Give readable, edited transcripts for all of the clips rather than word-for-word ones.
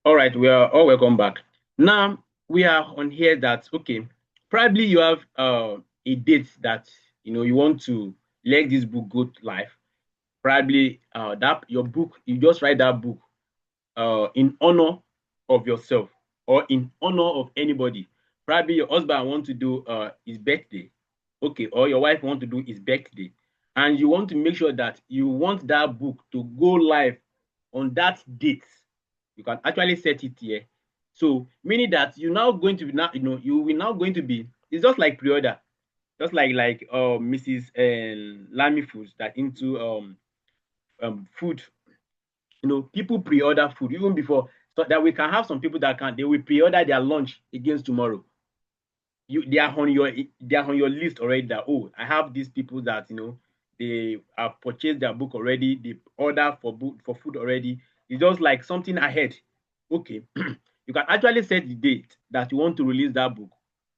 All right, we are all welcome back. Now we are on here that okay, probably you have a date that you want to let this book go to life. Probably that your book, you just write that book in honor of yourself or in honor of anybody. Probably your husband want to do his birthday, okay, or your wife want to do his birthday, and you want to make sure that you want that book to go live on that date. You can actually set it here. So meaning that you're now going to be now, you will now going to be. It's just like pre-order, just like Mrs. Lamy Foods that into food. People pre-order food even before, so that we can have some people that they will pre-order their lunch against tomorrow. They are on your list already, that oh, I have these people that they have purchased their book already, they order for book for food already. It's just like something ahead. Okay. You can actually set the date that you want to release that book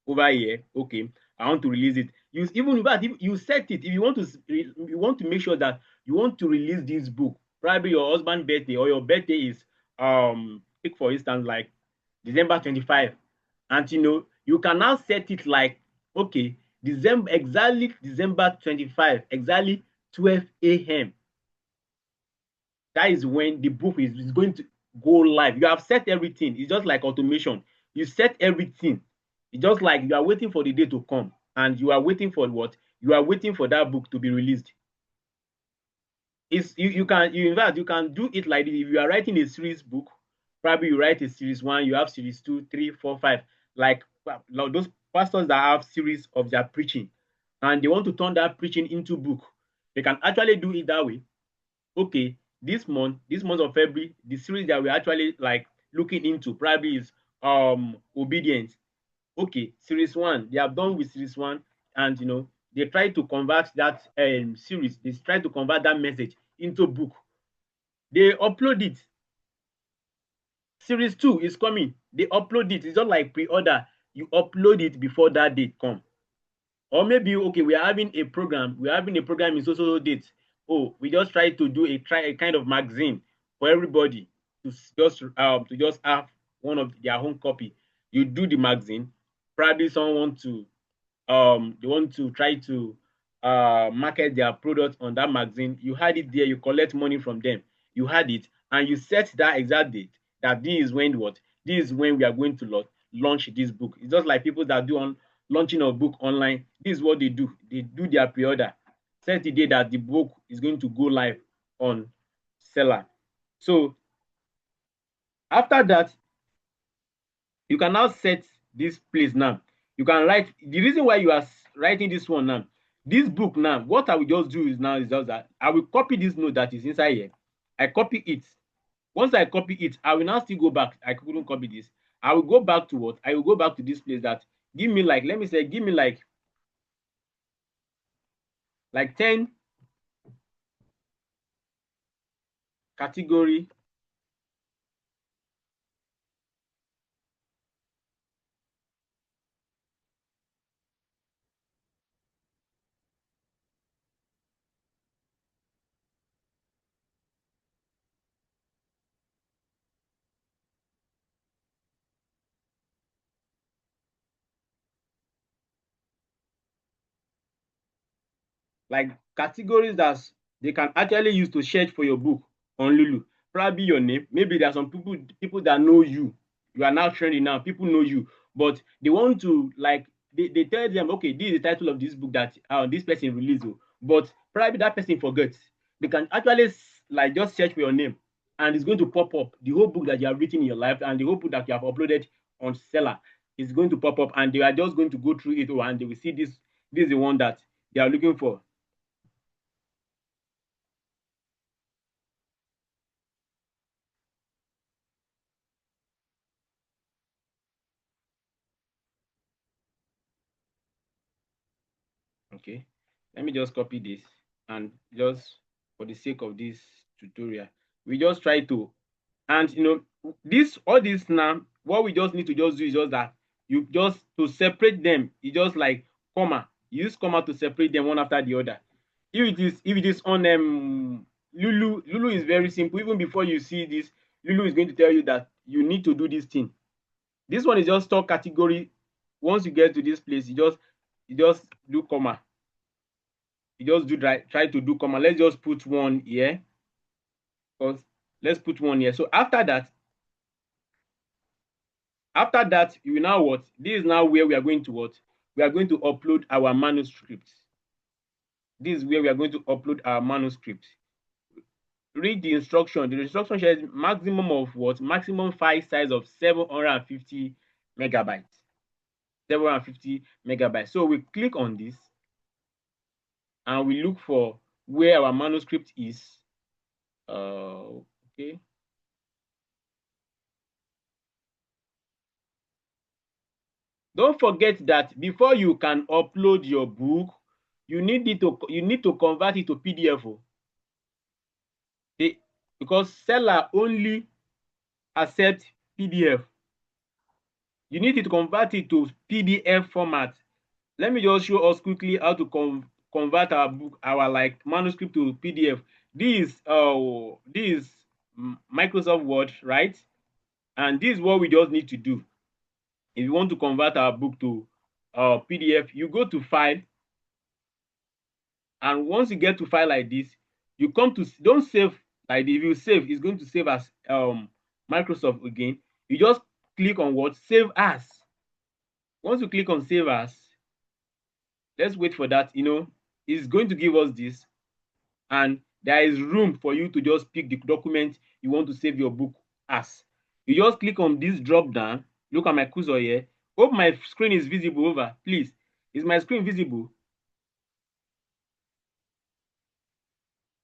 over here. Okay, I want to release it. You even if you set it, if you want to make sure that you want to release this book, probably your husband's birthday or your birthday is take for instance like December 25, and you can now set it like okay, December 25, exactly 12 a.m. That is when the book is going to go live. You have set everything. It's just like automation. You set everything. It's just like you are waiting for the day to come, and you are waiting for what? You are waiting for that book to be released. In fact you can do it like this. If you are writing a series book, probably you write a series one, you have series two, three, four, five, like those pastors that have series of their preaching, and they want to turn that preaching into book. They can actually do it that way. Okay, this month of February, the series that we're actually like looking into probably is obedience. Okay, series one, they have done with series one, and they try to convert that series, they try to convert that message into book. They upload it. Series two is coming, they upload it. It's just like pre-order. You upload it before that date come. Or maybe okay, we're having a program in so date. Oh, we just try to do a kind of magazine for everybody to just have one of their own copy. You do the magazine. Probably someone want to they want to try to market their product on that magazine. You had it there, you collect money from them, you had it, and you set that exact date, that this is when we are going to launch this book. It's just like people that do on launching a book online. This is what they do their pre-order, set the day that the book is going to go live on seller. So after that, you can now set this place now. You can write the reason why you are writing this one now. This book now, what I will just do is just that I will copy this note that is inside here. I copy it. Once I copy it, I will now still go back. I couldn't copy this. I will go back to what? I will go back to this place that give me like, let me say, give me like 10 category. Like categories that they can actually use to search for your book on Lulu. Probably your name. Maybe there are some people that know you. You are now trending now. People know you, but they want to like they tell them, okay, this is the title of this book that this person released. Oh. But probably that person forgets. They can actually like just search for your name, and it's going to pop up the whole book that you have written in your life and the whole book that you have uploaded on Seller is going to pop up, and they are just going to go through it, and they will see this. This is the one that they are looking for. Okay, let me just copy this, and just for the sake of this tutorial, we just try to, and this all this now, what we just need to just do is just that you just to separate them, you just like comma, you use comma to separate them one after the other. If it is on Lulu is very simple. Even before you see this, Lulu is going to tell you that you need to do this thing. This one is just stock category. Once you get to this place, you just do comma. You just do try to do comma. Let's just put one here. Because let's put one here. So after that, you will now what? This is now where we are going to what? We are going to upload our manuscript. This is where we are going to upload our manuscript. Read the instruction. The instruction says maximum of what? Maximum file size of 750 megabytes. 750 megabytes. So we click on this and we look for where our manuscript is. Okay. Don't forget that before you can upload your book, you need to convert it to PDF. Because seller only accept PDF. You need to convert it to PDF format. Let me just show us quickly how to convert our book, our like manuscript to PDF. This is Microsoft Word, right? And this is what we just need to do. If you want to convert our book to PDF, you go to File, and once you get to File like this, you come to don't save like this. If you save, it's going to save as Microsoft again. You just click on what? Save as. Once you click on Save as, let's wait for that. It's going to give us this, and there is room for you to just pick the document you want to save your book as. You just click on this drop down. Look at my cursor here. Hope my screen is visible. Over, please. Is my screen visible?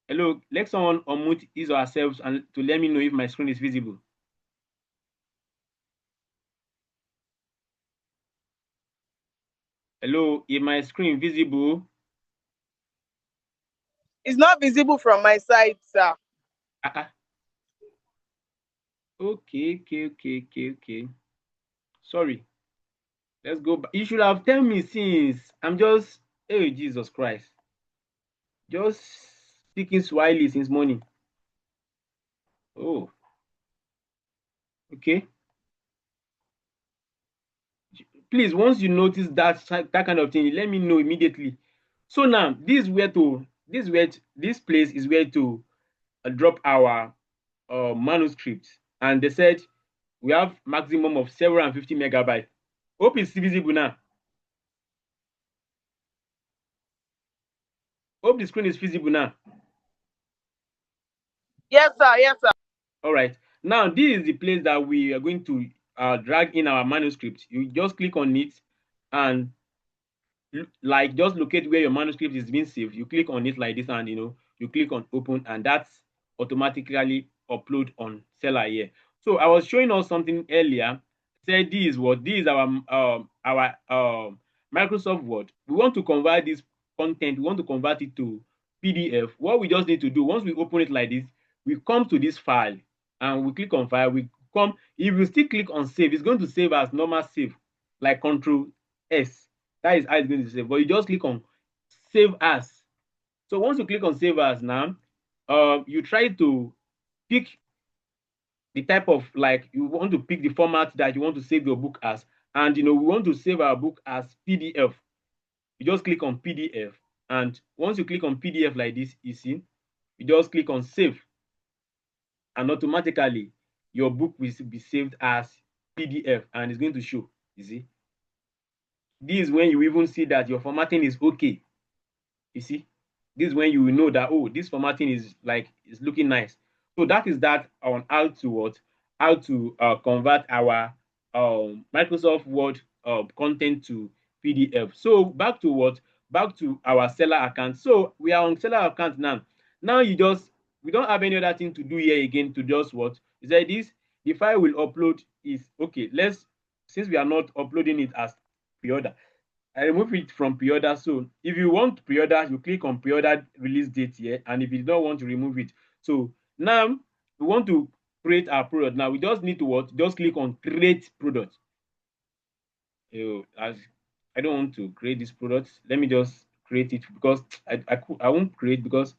Hello, let someone unmute his or herself and to let me know if my screen is visible. Hello, is my screen visible? It's not visible from my side, sir. Okay. Sorry. Let's go back. You should have told me since I'm just, oh, Jesus Christ. Just speaking Swahili since morning. Oh, okay. Please, once you notice that kind of thing, let me know immediately. So now, this place is where to drop our manuscript, and they said we have maximum of 750 megabytes. Hope it's visible now. Hope the screen is visible now. Yes, sir. Yes, sir. All right. Now, this is the place that we are going to drag in our manuscript. You just click on it, and like just locate where your manuscript is being saved. You click on it like this, and you click on open, and that's automatically upload on seller here. So I was showing us something earlier. Said this is our Microsoft Word. We want to convert this content. We want to convert it to PDF. What we just need to do, once we open it like this, we come to this file and we click on file. We come. If you still click on save, it's going to save as normal save, like Control S. That is how it's going to save. But you just click on save as. So once you click on save as now, you try to pick the type of, like, you want to pick the format that you want to save your book as. And we want to save our book as PDF. You just click on PDF. And once you click on PDF like this, you see, you just click on save. And automatically your book will be saved as PDF and it's going to show. You see, this is when you even see that your formatting is okay. You see, this is when you will know that, oh, this formatting is looking nice. So that is that on how to convert our Microsoft Word content to PDF. So back to our seller account. So we are on seller account now. Now we don't have any other thing to do here again to just what is that this the file will upload is okay. Since we are not uploading it as pre-order, I remove it from pre-order. So if you want pre-order, you click on pre-order release date here. And if you don't want to remove it, so now we want to create our product. Now we just need to what? Just click on create product. As I don't want to create this product, let me just create it because I won't create because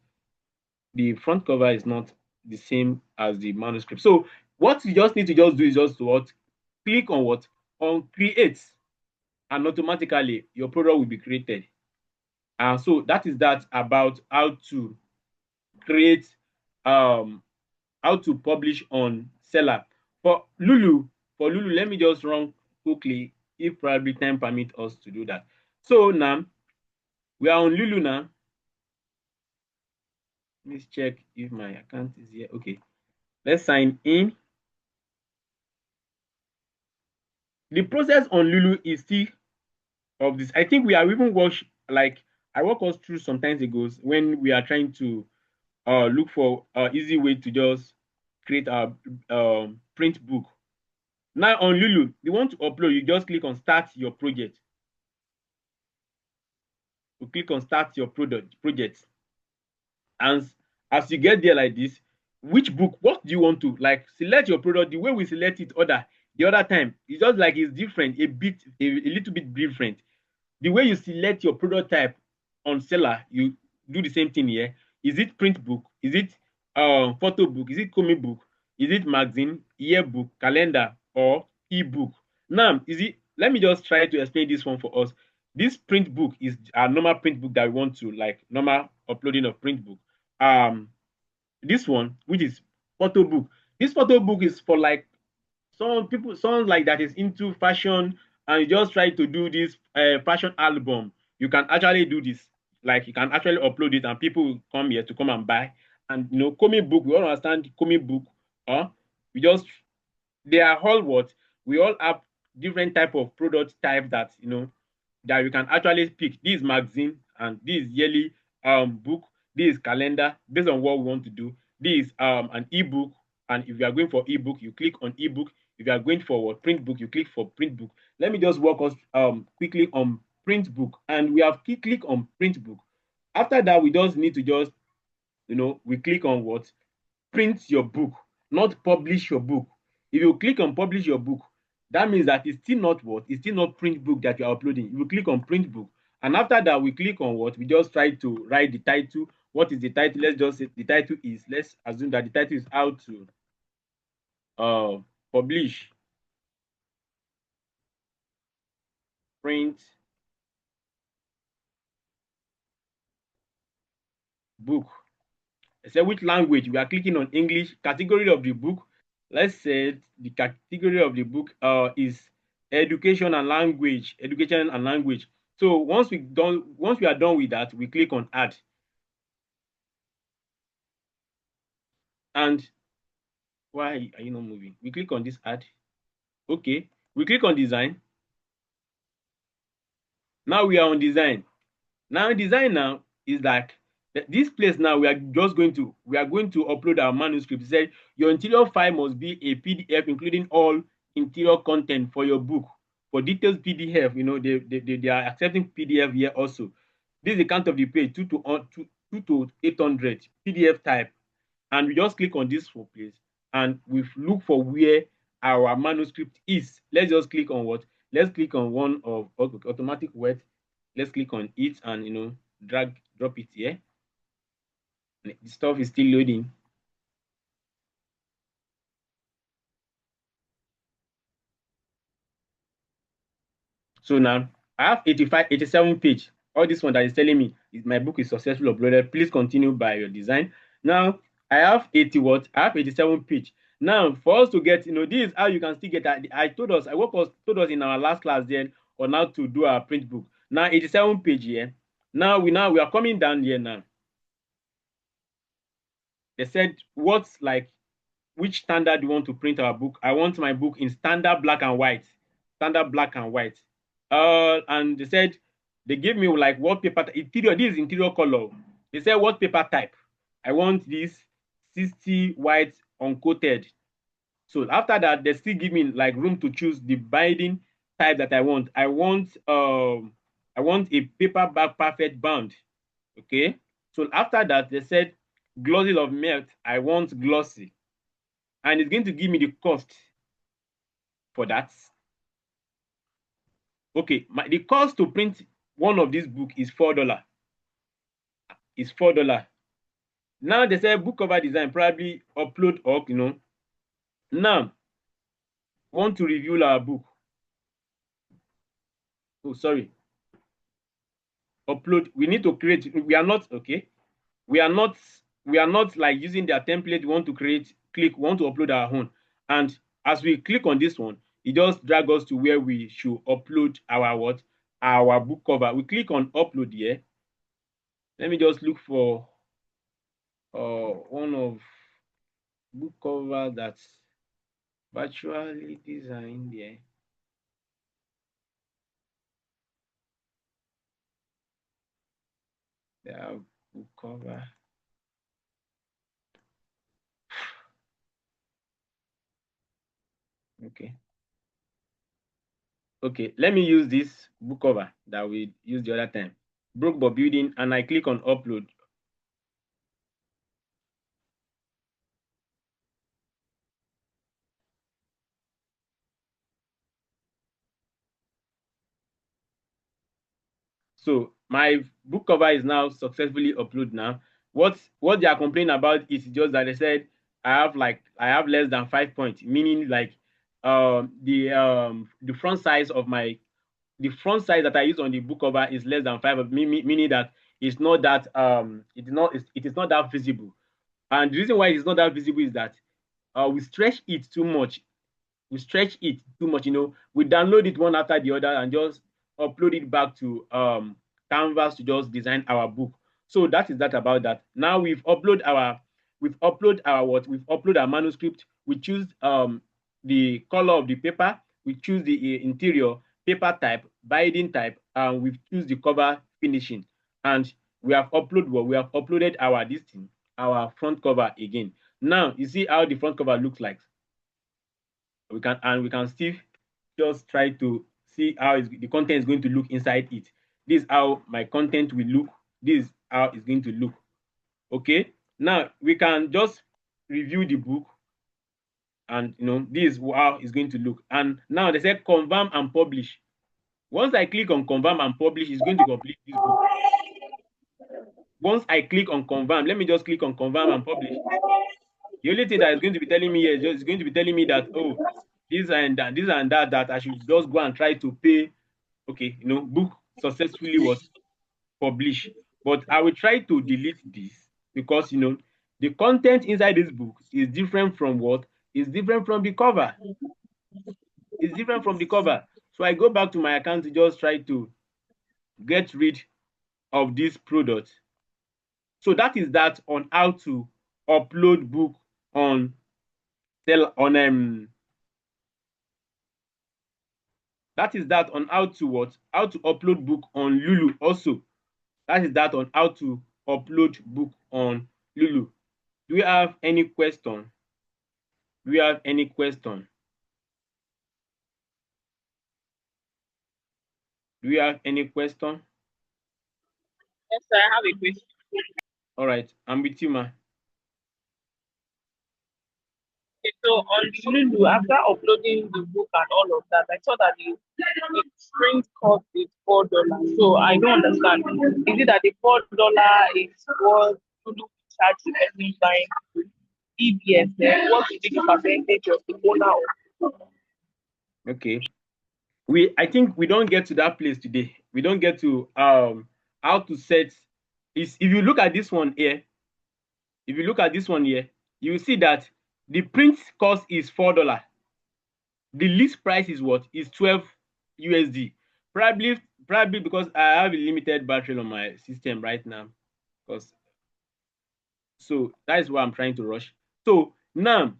the front cover is not the same as the manuscript. So What you just need to just do is just to what? Click on what? On create, and automatically your product will be created. And so that is that about how to create, um how to publish on Seller. For Lulu, let me just run quickly if probably time permit us to do that. So now we are on Lulu now. Let's check if my account is here. Okay, let's sign in. The process on Lulu is still of this. I think we are even watched, like I walked us through some times ago when we are trying to look for easy way to just create a print book. Now on Lulu, you want to upload, you just click on start your project. You click on start your project. And as you get there like this, which book, what do you want to like select your product? The way we select it the other time, it's just like it's different, a little bit different. The way you select your product type on Seller, you do the same thing here. Is it print book? Is it photo book? Is it comic book? Is it magazine, yearbook, calendar, or ebook? Now, is it? Let me just try to explain this one for us. This print book is a normal print book that we want to like normal uploading of print book. Um, this one, which is photo book. This photo book is for like some people, someone like that is into fashion and you just try to do this fashion album. You can actually do this. Like you can actually upload it and people will come here to come and buy. And you know, comic book, we all understand comic book. We just they are all what we all have different type of product type that you know that you can actually pick. This magazine and this yearly book, this calendar based on what we want to do. This an ebook, and if you are going for ebook, you click on ebook. If you are going for what print book, you click for print book. Let me just walk us quickly on print book, and we have click on print book. After that, we just need to just we click on what print your book, not publish your book. If you click on publish your book, that means that it's still not what? It's still not print book that you are uploading. You click on print book. And after that, we click on what? We just try to write the title. What is the title? Let's just say the title is, let's assume that the title is how to uh, publish print book. I say which language? We are clicking on English. Category of the book. Let's say the category of the book is education and language. Education and language. So once we are done with that, we click on add. And why are you not moving? We click on this add. Okay. We click on design. Now we are on design. Now design now is like this place now we are going to upload our manuscript. It said your interior file must be a PDF including all interior content for your book. For details PDF, they are accepting PDF here also. This is the count of the page 2 to 800 PDF type, and we just click on this for place and we look for where our manuscript is. Let's just click on what? Let's click on one of automatic word. Let's click on it and drop it here. The stuff is still loading. So now I have 85, 87 page. All this one that is telling me is my book is successfully uploaded. Please continue by your design. Now I have 80 what? I have 87 page. Now for us to get, this is how you can still get that. I told us in our last class then on how to do our print book. Now 87 page here. Now we are coming down here now. They said what's like which standard you want to print our book. I want my book in standard black and white. Standard black and white. And they said they gave me like what paper interior. This is interior color. They said what paper type. I want this 60 white uncoated. So after that, they still give me like room to choose the binding type that I want. I want a paperback perfect bound. Okay. So after that, they said glossy of melt. I want glossy, and it's going to give me the cost for that. Okay, the cost to print one of these book is $4. Is $4. Now they say book cover design probably upload or Now, want to review our book. Oh, sorry. Upload. We need to create. We are not okay. We are not. We are not like using their template. We want to create. Click. We want to upload our own. And as we click on this one, it just drag us to where we should upload our what? Our book cover. We click on upload here. Let me just look for one of book cover that's virtually designed here. The book cover. Okay. Okay, let me use this book cover that we used the other time. Broke but building, and I click on upload. So my book cover is now successfully uploaded now. What they are complaining about is just that they said I have less than 5 points, meaning like the front size of my the front size that I use on the book cover is less than five, meaning that it's not that it is not that visible. And the reason why it's not that visible is that we stretch it too much. We stretch it too much. We download it one after the other and just upload it back to Canvas to just design our book. So that is that about that. Now we've upload our manuscript. We choose the color of the paper. We choose the interior paper type, binding type, and we choose the cover finishing. And we have uploaded our this thing, our front cover again. Now you see how the front cover looks like. We can still just try to see how the content is going to look inside it. This is how my content will look. This is how it's going to look. Okay. Now we can just review the book, and this is how it's going to look. And now they say confirm and publish. Once I click on confirm and publish, it's going to complete this book. Once I click on confirm, let me just click on confirm and publish. The only thing that is going to be telling me here is just going to be telling me that, oh, this and that I should just go and try to pay. Okay, book successfully was published. But I will try to delete this because the content inside this book is different from what is different from the cover. It's different from the cover. So I go back to my account to just try to get rid of this product. So that is that on how to upload book on tell on that is that on how to how to upload book on Lulu also. That is that on how to upload book on Lulu. Do we have any question? Do we have any question? Do we have any question? Yes, sir, I have a question. All right, I'm with you, ma. Okay, so on the Lulu, after uploading the book and all of that, I saw that the print cost is $4. So I don't understand. Is it that the $4 is what Lulu will charge the person buying EBS? Then what will be the percentage of the owner of? Okay. I think we don't get to that place today. We don't get to how to set is if you look at this one here, if you look at this one here, you will see that the print cost is $4. The list price is what? Is 12 USD. Probably because I have a limited battery on my system right now. Because so that is why I'm trying to rush. So now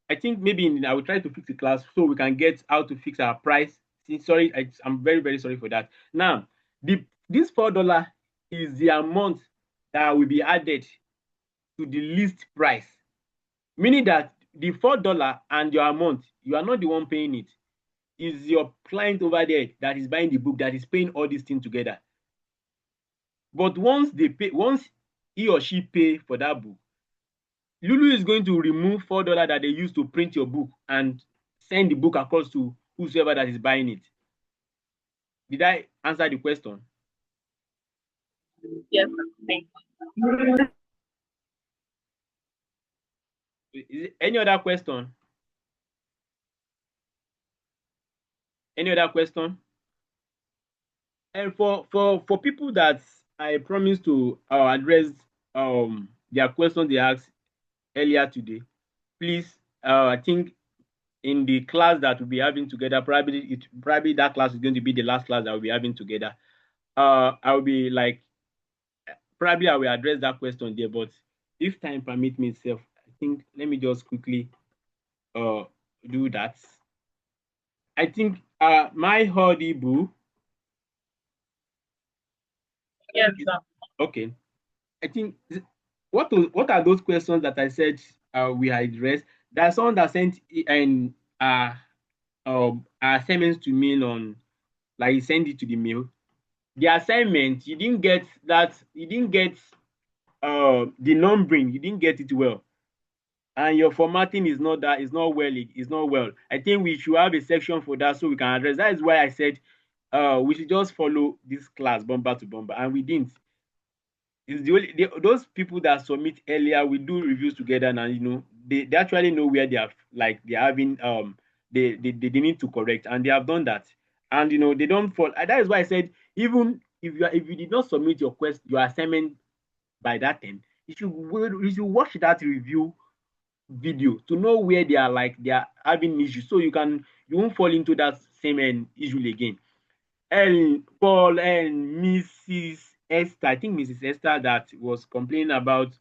I think maybe I will try to fix the class so we can get how to fix our price. Sorry, I'm very, very sorry for that. Now, this $4 is the amount that will be added to the list price. Meaning that the $4 and your amount, you are not the one paying it. Is your client over there that is buying the book that is paying all these things together. But once he or she pay for that book, Lulu is going to remove $4 that they use to print your book and send the book across to whosoever that is buying it. Did I answer the question? Yes, thank you. Is it any other question? Any other question? And for people that I promised to address their questions they asked earlier today, please, I think in the class that we'll be having together, probably that class is going to be the last class that we'll be having together. I'll be like, probably I will address that question there, but if time permit me itself, I think let me just quickly uh do that. I think my audible. Yes, sir. Okay. I think what are those questions that I said we had addressed? There's someone that sent an assignments to mail on, like he sent it to the mail. The assignment, you didn't get that, you didn't get the numbering, you didn't get it well. And your formatting is not that, is not well, it's not well. I think we should have a section for that so we can address. That is why I said we should just follow this class bumper to bumper, and we didn't. It's those people that submit earlier, we do reviews together, and they actually know where they are, like they're having they need to correct, and they have done that. And they don't fall. And that is why I said, even if you did not submit your assignment by that time, you should watch that review video to know where they are having issues, so you won't fall into that same issue again. And Paul and Mrs. Esther, I think Mrs. Esther that was complaining about,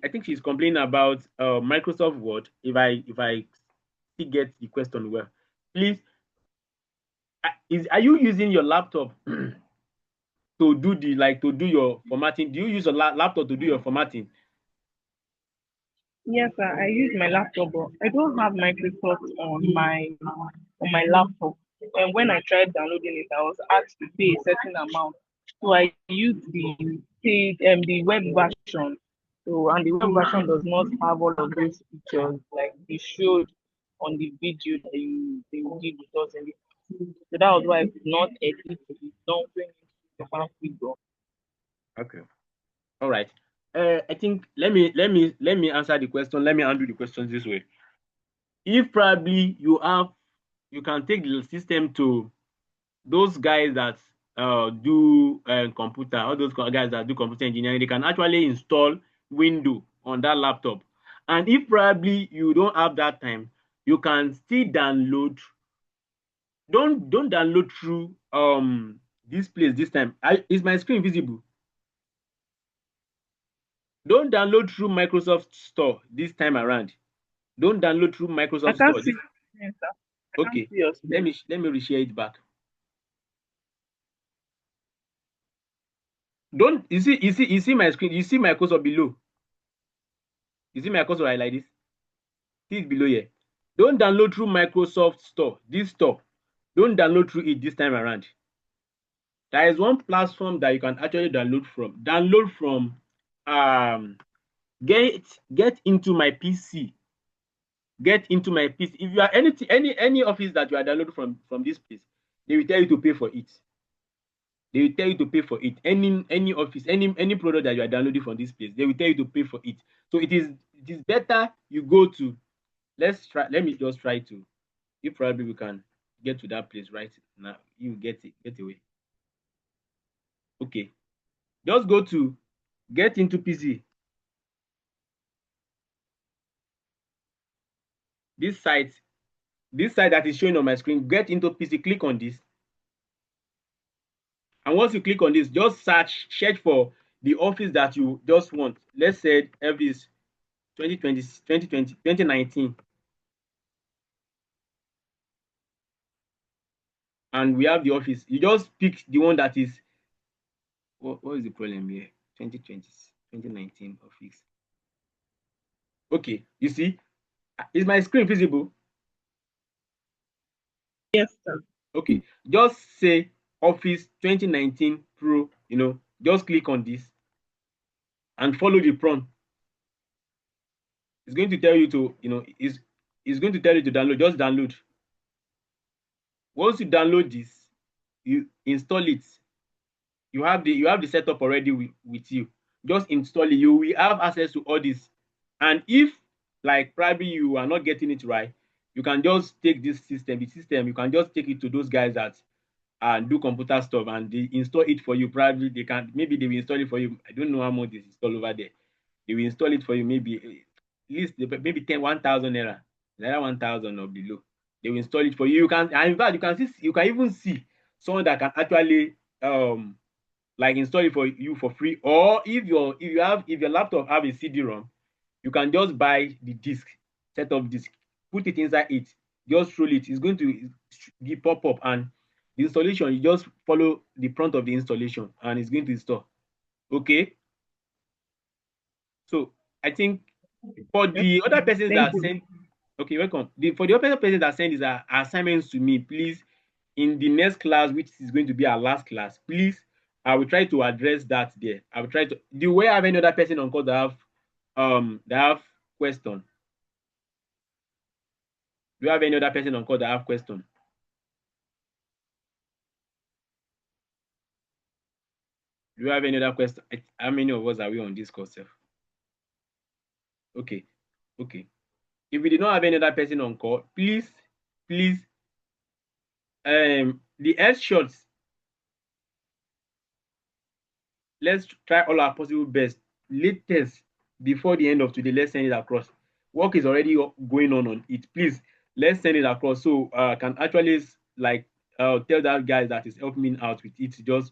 I think she's complaining about Microsoft Word. If I still get the question well, please, are you using your laptop to do your formatting? Do you use a laptop to do your formatting? Yes, sir. I use my laptop, but I don't have Microsoft on my laptop. And when I tried downloading it, I was asked to pay a certain amount. So I used the web version. So and the web version does not have all of those features like they showed on the video that you did with us in the so that was why I could not edit the dumping into the fan figure. Okay. All right. I think let me answer the question. Let me handle the questions this way. If probably you can take the system to those guys that do computer, all those guys that do computer engineering, they can actually install Windows on that laptop. And if probably you don't have that time, you can still download. Don't download through this place this time. Is my screen visible? Don't download through Microsoft Store this time around. Don't download through I Microsoft can't Store. see your screen, sir. I can't Okay. see your Let screen. me let me reshare it back. Don't you see my screen? You see my cursor below? You see my cursor like this? See it below here. Don't download through Microsoft Store. This store. Don't download through it this time around. There is one platform that you can actually download from. Download from um get get into my PC. Get into my PC. If you are any office that you are downloading from this place, they will tell you to pay for it. They will tell you to pay for it. Any office, any product that you are downloading from this place, they will tell you to pay for it. So it is better you go to. Let's try. Let me just try to. If probably we can get to that place right now, you get away. Okay, just go to get into PC. This site, this site that is showing on my screen. Get into PC. Click on this, and once you click on this, just search for the office that you just want. Let's say every 2020, 2020, 2019. And we have the office. You just pick the one that is what is the problem here? 2020, 2019 office. Okay, you see, is my screen visible? Yes, sir. Okay, just say Office 2019 Pro, just click on this and follow the prompt. It's going to tell you to, it's going to tell you to download. Just download. Once you download this, you install it. You have the setup already with you. Just install it. You will have access to all this. And if like probably you are not getting it right, You can just take this system, the system, you can just take it to those guys that do computer stuff and they install it for you. Probably they can, maybe they will install it for you. I don't know how much they install over there. They will install it for you, maybe at least maybe 1,000 naira, naira 1,000 or below. They will install it for you. You can, and in fact, you can see, you can even see someone that can actually like install it for you for free. Or if your laptop have a CD-ROM, you can just buy the disk, set up disk, put it inside it, just roll it. It's going to be pop up, and the installation, you just follow the prompt of the installation and it's going to install. Okay. So I think for the other persons Thank that you. send, okay, welcome. For the other persons that send these assignments to me, please, in the next class, which is going to be our last class, please, I will try to address that there. I will try to. Do we have any other person on call that have question? Do you have any other person on call that have question? Do you have any other question? How many of us are we on this course? Okay, okay. If we did not have any other person on call, please, the headshots, let's try all our possible best. Latest before the end of today, let's send it across. Work is already going on it. Please, let's send it across so can actually like tell that guy that is helping me out with it to just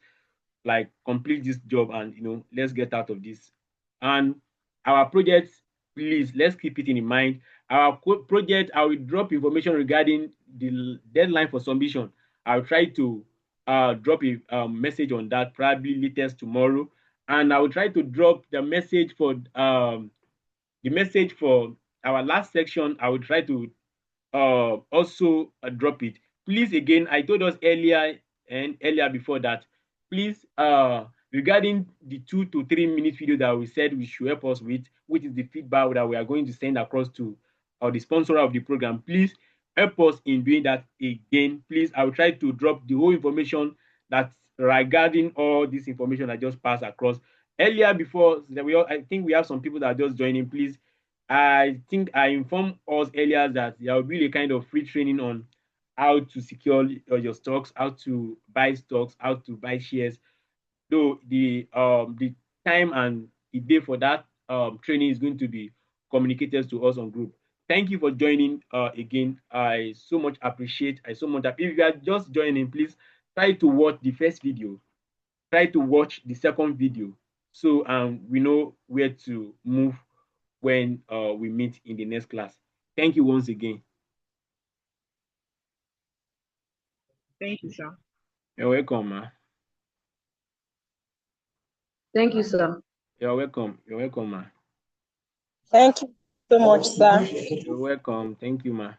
like complete this job and let's get out of this. And our projects, please, let's keep it in mind. Our project, I will drop information regarding the deadline for submission. I'll try to drop a message on that probably latest tomorrow, and I will try to drop the message for our last section. I will try to also drop it. Please, again, I told us earlier before that, please, regarding the 2 to 3 minute video that we said we should help us with, which is the feedback that we are going to send across to the sponsor of the program, please help us in doing that again. Please, I will try to drop the whole information that's regarding all this information I just passed across earlier. Before I think we have some people that are just joining. Please, I think I informed us earlier that there will be a kind of free training on how to secure your stocks, how to buy stocks, how to buy shares. Though the time and the day for that training is going to be communicated to us on group. Thank you for joining again. I so much appreciate. I so much. If you are just joining, please try to watch the first video. Try to watch the second video so we know where to move when we meet in the next class. Thank you once again. Thank you, sir. You're welcome, ma. Thank you, sir. You're welcome. You're welcome, ma. Thank you so much, sir. You're welcome. Thank you, ma.